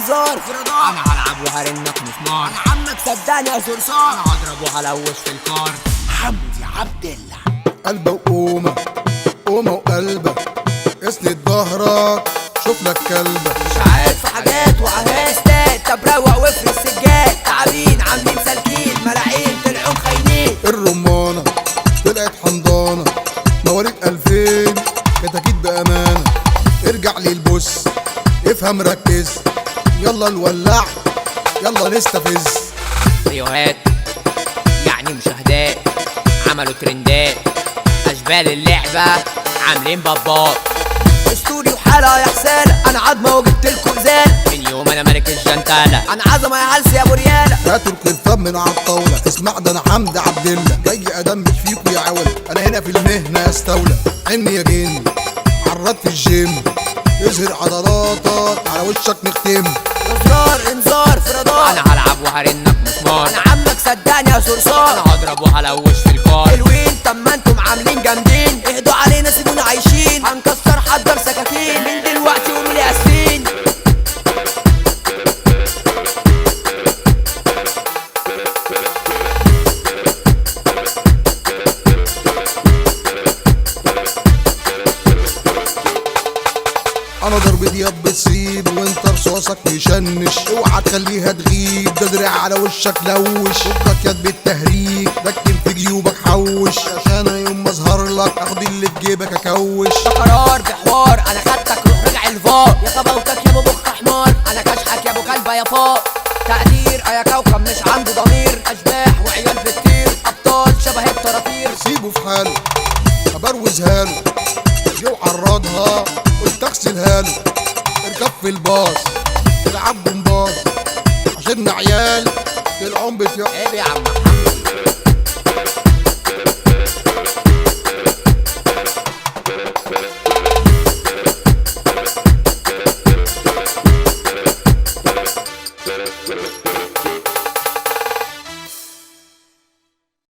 انذار في رضا. انا هلعب وهرنك مسمار. انا عمك صدقني يا صرصار. انا هضرب وهلوش في الكار. حمدي عبد الله. قلبه وقومه قومه وقلبه اسند ظهرك شوف لك كلبه. اشاعات في حاجات وعهاستات. طب روق وافرد السجاد. تعبين عاملين سالكين ملاعين طلعوا خاينين. الرمانه طلعت حمضانه مواليد 2000 كتاكيت بامانه. ارجع للبص افهم ركز يلا نولع يلا نستفز. فيديوهات يعني مشاهدات عملوا ترندات اشبال اللعبه عاملين بابات. استوديو حالة يا حسالة. انا عظمة وجبتلكوا ازالة. من يوم انا ملك الجنتالة. انا عظمة يا عالسي يا ابو ريالة. هاتوا القرطان من على الطاوله اسمع ده انا حمدي عبد الله جاي ادمج فيكوا يا عول. انا هنا في المهنه استولى عني يا جن عرضت في الجيم اظهر عضلاتك على وشك نختم. انذار انذار في رضا. انا هلعب وهرنك مسمار. انا عمك صدقني يا صرصار. انا هضرب وهلوش في الكار. حلوين طب ما انتم عاملين جامدين. اهدوا علينا سيبونا عايشين. هنكسر حضر سكاكين من دلوقتي قوموا لي اسفين. انا ضربتي ياب بتصيب وانت رصاصك مشنش. اوعى تخليها تغيب ده دراع على وشك لوش. فكك ياد بالتهريج ركن في جيوبك حوش عشان انا يوم ما اظهر لك اخد اللي في جيبك اكوش. ده قرار بحوار. انا خدتك روح رجع الفار. يا خبوتك يا ابو مخ حمار. انا كشحك يا ابو كلبه يا فار. تقدير يا كوكب مش عنده ضمير. اشباح وعيال بتطير ابطال شبه الطراطير. سيبه في حاله ابروزها له جو عرضها قلت اغسلها له. اركب في الباص العب جمباز عشان عيال العم بتيع. ايه يا عم